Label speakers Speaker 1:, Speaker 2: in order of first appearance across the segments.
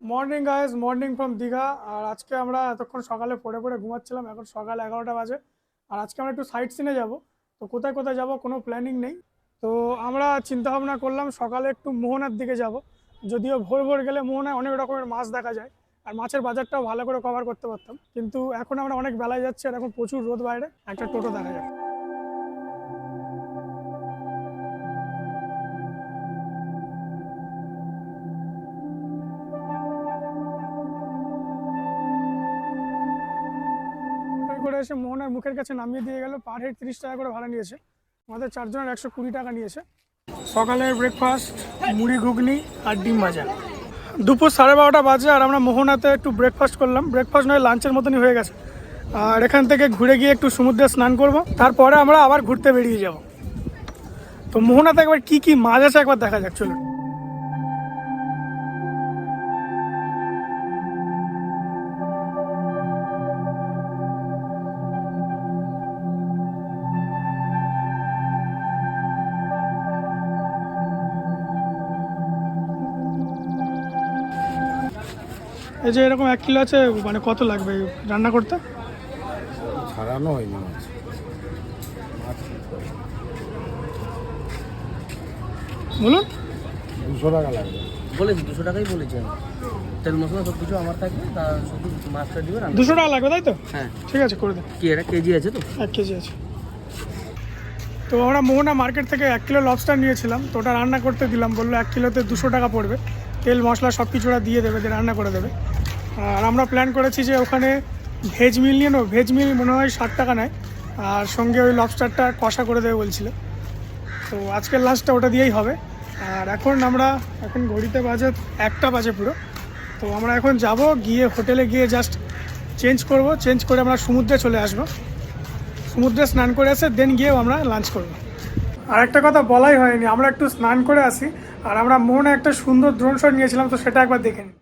Speaker 1: Morning guys, morning from Digha. আর আজকে আমরা এতক্ষণ সকালে পড়ে পড়ে ঘুমাচ্ছিলাম, এখন সকাল 11টা বাজে। আর আজকে আমরা একটু সাইট সিনে যাব। তো কোথায় কোথায় যাব কোনো প্ল্যানিং নেই। তো আমরা চিন্তা ভাবনা করলাম সকালে একটু মোহনার দিকে যাব। যদিও ভোর ভোর গেলে মোহনায় অনেক রকমের মাছ দেখা যায়, আর মাছের বাজারটাও ভালো করে কভার করতে পারতাম, কিন্তু এখন আমরা অনেক বেলায় যাচ্ছি আর এখন প্রচুর রোদ বাইরে। একটা টোটো দেখা যায়। করে এসে মোহনার মুখের কাছে নামিয়ে দিয়ে গেল। পার হেড 30 টাকা করে ভাড়া নিয়েছে। আমাদের 4 জনের 120 টাকা নিয়েছে। সকালের ব্রেকফাস্ট মুড়ি ঘুগনি আর ডিম ভাজা। দুপুর 12:30 বাজে আর আমরা মোহনাতে একটু ব্রেকফাস্ট করলাম। ব্রেকফাস্ট নয়, লাঞ্চের মতনই হয়ে গেছে। আর এখান থেকে ঘুরে গিয়ে একটু সমুদ্রে স্নান করব, তারপরে আমরা আবার ঘুরতে বেরিয়ে যাব। তো মোহনাতে একবার কি কি মাছ আছে একবার দেখা যাক, চলুন। এই যে এরকম 1 কিলো আছে, মানে কত লাগবে রান্না করতে?
Speaker 2: ছাড়ানো হয়নি মাছ।
Speaker 1: বলুন।
Speaker 2: 200 টাকা লাগবে
Speaker 3: বলেছি, 200 টাকাই বলেছি আমি। তেল মশলা সব কিছু আমার থাকবে, তার শুধু মাছটা দিবে।
Speaker 1: 200 টাকা লাগবে, তাই তো?
Speaker 3: হ্যাঁ
Speaker 1: ঠিক আছে, করে দেন।
Speaker 3: কি এটা কেজি আছে তো?
Speaker 1: 1 কেজি আছে। তো আমরা মোহনা মার্কেট থেকে 1 কিলো লবস্টার নিয়েছিলাম। তো ওটা রান্না করতে দিলাম, বললো 1 কিলোতে 200 টাকা পড়বে। তেল মশলা সব কিছু ওরা দিয়ে দেবে, দিয়ে রান্না করে দেবে। আর আমরা প্ল্যান করেছি যে ওখানে ভেজ মিল নিয়ে নেবো। ভেজ মিল মনে হয় 60 টাকা নেয়, আর সঙ্গে ওই লবস্টারটা কষা করে দেবে বলছিল। তো আজকের লাঞ্চটা ওটা দিয়েই হবে। আর এখন ঘড়িতে বাজে 1টা বাজে পুরো। তো আমরা এখন যাব, গিয়ে হোটেলে গিয়ে জাস্ট চেঞ্জ করব। চেঞ্জ করে আমরা সমুদ্রে চলে আসবো। সমুদ্রে স্নান করে এসে দেন গিয়েও আমরা লাঞ্চ করব। আর একটা কথা বলাই হয়নি, আমরা একটু স্নান করে আসি। আর আমরা মোহনে একটা সুন্দর ড্রোন শট নিয়েছিলাম, তো সেটা একবার দেখে নিই।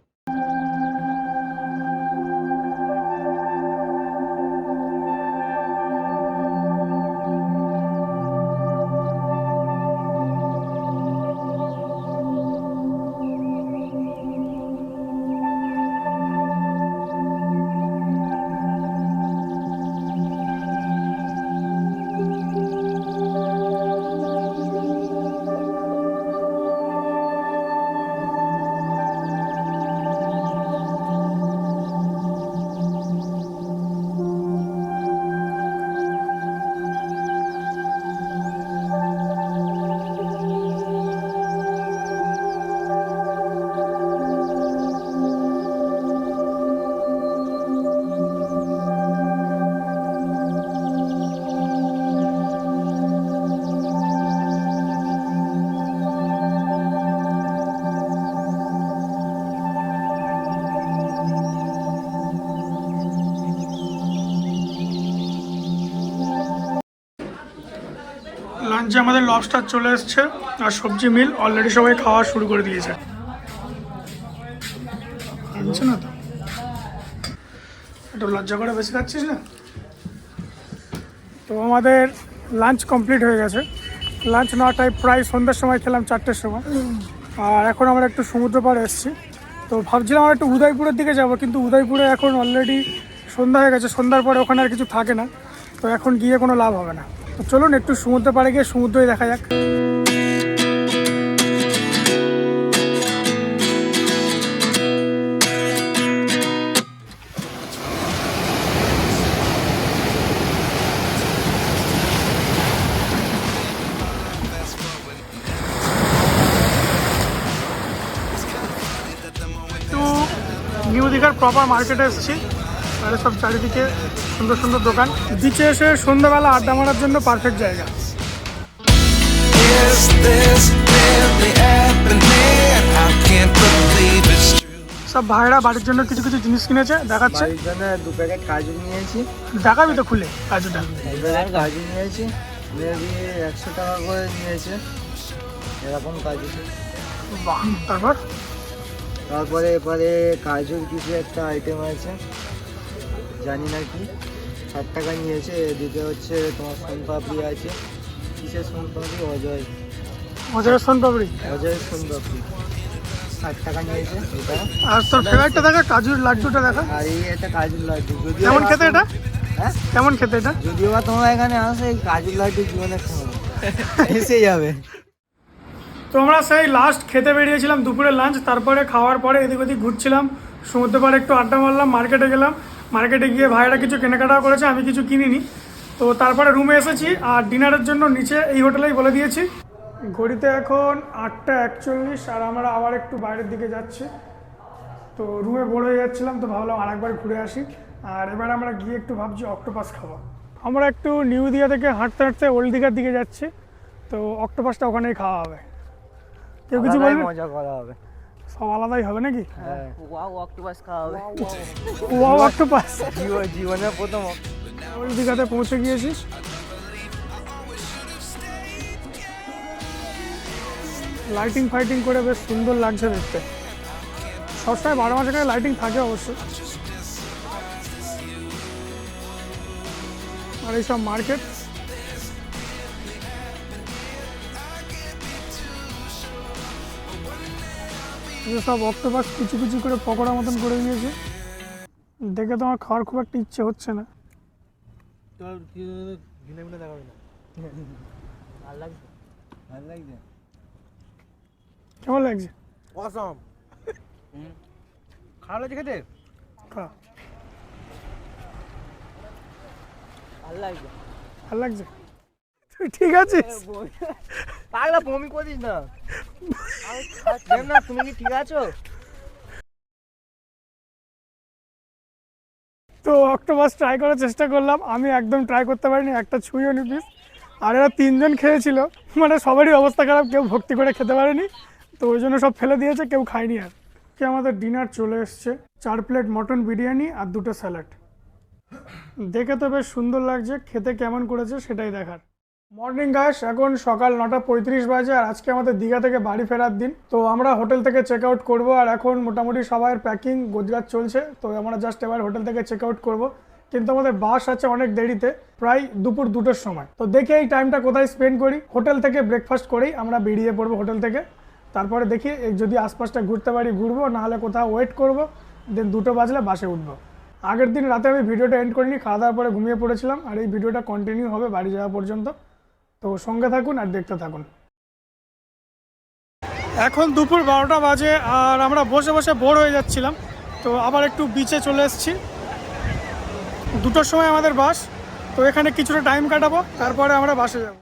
Speaker 1: লাঞ্চে আমাদের লবস্টার চলে এসছে, আর সবজি মিল অলরেডি সবাই খাওয়া শুরু করে দিয়েছে। আনছে না তো, একটু লজ্জা করে বেশি খাচ্ছিস না? তো আমাদের লাঞ্চ কমপ্লিট হয়ে গেছে। লাঞ্চ 9টায়, প্রায় সন্ধ্যার সময় খেলাম, 4টের সময়। আর এখন আমরা একটু সমুদ্র পাড়ে এসেছি। তো ভাবছিলাম আমরা একটু উদয়পুরের দিকে যাব, কিন্তু উদয়পুরে এখন অলরেডি সন্ধ্যা হয়ে গেছে। সন্ধ্যার পরে ওখানে আর কিছু থাকে না, তো এখন গিয়ে কোনো লাভ হবে না। তো চলুন একটু সমুদ্র পাড়ে গিয়ে সমুদ্রই দেখা যাক। তো নিউ দীঘার প্রপার মার্কেটে এসেছি। আর সব চারিদিকে সুন্দর সুন্দর দোকান। বিচে এসে সন্ধ্যাবেলা আড্ডা মারার জন্য পারফেক্ট জায়গা। সব ভাইরা বাড়ির জন্য কিছু কিছু জিনিস কিনেছে, দেখাচ্ছে।
Speaker 3: 2 প্যাকেট কাজু নিয়েছি।
Speaker 1: দেখাবি তো খুলে কাজুটা?
Speaker 3: কাজু নিয়েছি, 100 টাকা করে নিয়েছে এরকম কাজু।
Speaker 1: বাহ।
Speaker 3: তারপরে এবারে কাজুর কিছু একটা আইটেম আছে, জানি না কি, 60 টাকা নিয়েছে। এদিকে হচ্ছে তোমার সোনপাপড়ি আছে। কিসের সোনপাপড়ি? অজয়।
Speaker 1: মজার সোনপাপড়ি।
Speaker 3: মজার সোনপাপড়ি 60 টাকা নিয়েছে এটা।
Speaker 1: আর তোর ফেভারিটটা দেখা, কাজুর লাড্ডুটা দেখা।
Speaker 3: আর এই একটা কাজুর লাড্ডু,
Speaker 1: কেমন খেতে এটা?
Speaker 3: হ্যাঁ
Speaker 1: কেমন খেতে এটা?
Speaker 3: যদিও বা তোমরা এখানে আসো, এই কাজুর লাড্ডু জীবনে খাবো এসে যাবে।
Speaker 1: তো আমরা সেই লাস্ট খেতে বেরিয়েছিলাম দুপুরের লাঞ্চ, তারপরে খাওয়ার পরে এদিক ওদিক ঘুরছিলাম, সমুদ্র পাড়ে একটু আড্ডা মারলাম, মার্কেটে গেলাম, মার্কেটে গিয়ে ভাইরা কিছু কেনাকাটাও করেছে, আমি কিছু কিনিনি। তো তারপরে রুমে এসেছি আর ডিনারের জন্য নিচে এই হোটেলেই বলে দিয়েছি। ঘড়িতে এখন 8:41 আর আমরা আবার একটু বাইরের দিকে যাচ্ছি। তো রুমে বোর হয়ে যাচ্ছিলাম, তো ভাবলাম আরেকবার ঘুরে আসি। আর এবার আমরা গিয়ে একটু ভাবছি অক্টোপাস খাবো। আমরা একটু নিউ দীঘা থেকে হাঁটতে হাঁটতে ওল্ড দীঘার দিকে যাচ্ছি, তো অক্টোপাসটা ওখানেই খাওয়া হবে। কেউ কিছু বলবে?
Speaker 3: মজা করা হবে,
Speaker 1: সব আলাদাই হবে নাকি?
Speaker 3: হ্যাঁ ওয়াও অক্টোপাস খাওয়া হবে।
Speaker 1: Wow octopus.
Speaker 3: জীবনের প্রথম
Speaker 1: ওল্ড দীঘাতে পৌঁছে গিয়েছি। লাইটিং ফাইটিং করে বেশ সুন্দর লাগছে দেখতে। সবসময় 12 মাসে এখানে লাইটিং থাকে অবশ্য। আর এইসব মার্কেট, সব অক্টোপাস কুচি কুচি করে পকোড়া মতন করে দিয়েছে। দেখে তো আমার খাওয়ার খুব একটা ইচ্ছে হচ্ছে না। কেমন লাগছে?
Speaker 3: অসম খাওয়া লাগছে খেতে,
Speaker 1: খা।
Speaker 3: ভালো লাগছে।
Speaker 1: ভালো লাগছে? তুই ঠিক আছিস?
Speaker 3: পাগলা বমি করিস না। না তুমি কি ঠিক আছো?
Speaker 1: তো অক্টোপাস ট্রাই করার চেষ্টা করলাম, আমি একদম ট্রাই করতে পারিনি, একটা ছুঁইও নি পিস। আর এরা 3 জন খেয়েছিল, মানে সবারই অবস্থা খারাপ, কেউ ভক্তি করে খেতে পারেনি, তো ওই জন্য সব ফেলে দিয়েছে, কেউ খায়নি। আর কি আমাদের ডিনার চলে এসছে, 4 প্লেট মটন বিরিয়ানি আর 2টো স্যালাড। দেখে তো বেশ সুন্দর লাগছে, খেতে কেমন করেছে সেটাই দেখার। মর্নিং গাইস, এখন সকাল 9:35 বাজে আর আজকে আমাদের দীঘা থেকে বাড়ি ফেরার দিন। তো আমরা হোটেল থেকে চেক আউট করবো আর এখন মোটামুটি সবার প্যাকিং গোছগাছ চলছে। তো আমরা জাস্ট এবার হোটেল থেকে চেক আউট করবো, কিন্তু আমাদের বাস আছে অনেক দেরিতে, প্রায় দুপুর 2টোর সময়। তো দেখি এই টাইমটা কোথায় স্পেন্ড করি। হোটেল থেকে ব্রেকফাস্ট করেই আমরা বেরিয়ে পড়বো হোটেল থেকে। তারপরে দেখি যদি আশপাশটা ঘুরতে পারি ঘুরবো, নাহলে কোথাও ওয়েট করবো, দেন 2টো বাজলে বাসে উঠবো। আগের দিন রাতে আমি ভিডিওটা এন্ড করিনি, খাওয়া দাওয়ার পরে ঘুমিয়ে পড়েছিলাম, আর এই ভিডিওটা কন্টিনিউ হবে বাড়ি যাওয়া পর্যন্ত। তো সঙ্গে থাকুন আর দেখতে থাকুন। এখন দুপুর 12টা বাজে আর আমরা বসে বসে বোর হয়ে যাচ্ছিলাম, তো আবার একটু বিচে চলে এসেছি। 2টোর সময় আমাদের বাস, তো এখানে কিছুটা টাইম কাটাবো, তারপরে আমরা বাসে যাব।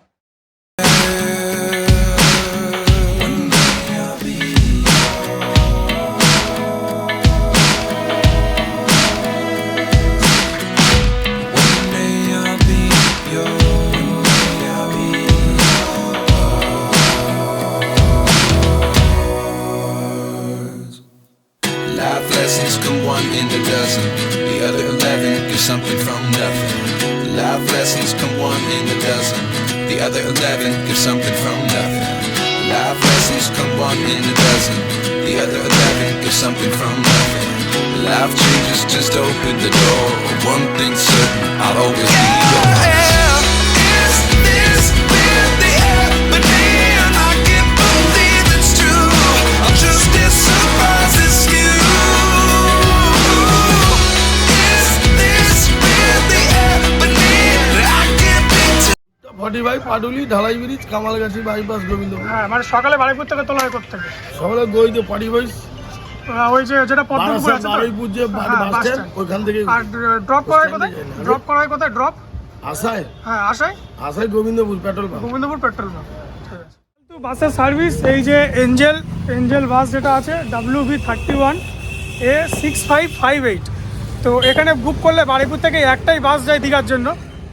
Speaker 4: Lessons come 1 in a dozen. The other 11 get something from nothing. Life lessons come 1 in a dozen. The other 11 get something from nothing. Life lessons come 1 in a dozen. The other 11 get something from nothing. Life changes, just open the door. One thing's certain, I'll always be yours. Is this really happening? I can't believe it's true. I'm just as surprised as you.
Speaker 2: ফটিভাই Patuli ঢালাই bridge Kamalgachhi bypass Gobindapur.
Speaker 1: হ্যাঁ, মানে সকালে বাড়িপুর থেকে তোলা হয় থেকে
Speaker 2: সকালে গইতে পাটিভাই
Speaker 1: ওই যে যেটা পদ্মপুর আছে,
Speaker 2: বারুইপুর যে বাস স্ট্যান্ড ওইখান থেকে।
Speaker 1: আর ড্রপ করায় কোথায়? ড্রপ করায় কোথায়? ড্রপ
Speaker 2: আসায়,
Speaker 1: হ্যাঁ আসায়
Speaker 2: আসায় Gobindapur petrol pump.
Speaker 1: Gobindapur petrol pump. কিন্তু বাসের সার্ভিস এই যে এঞ্জেল বাস যেটা আছে WV31 A6558, তো এখানে বুক করলে বারুইপুর থেকে একটাই বাস যায় দীঘার জন্য।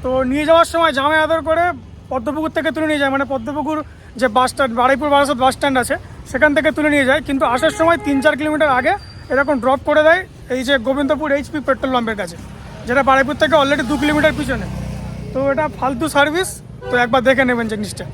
Speaker 1: তো নিয়ে যাওয়ার সময় জামে আদর করে পদ্মপুকুর থেকে তুলে নিয়ে যায়, মানে পদ্মপুকুর যে bus stand, Baruipur Barasat bus stand আছে সেখান থেকে তুলে নিয়ে যায়, কিন্তু আসার সময় 3-4 কিলোমিটার আগে এরকম ড্রপ করে দেয় এই যে গোবিন্দপুর HP পেট্রোল পাম্পের কাছে, যেটা বারুইপুর থেকে অলরেডি 2 কিলোমিটার পিছনে। তো এটা ফালতু সার্ভিস, তো একবার দেখে নেবেন জিনিসটা।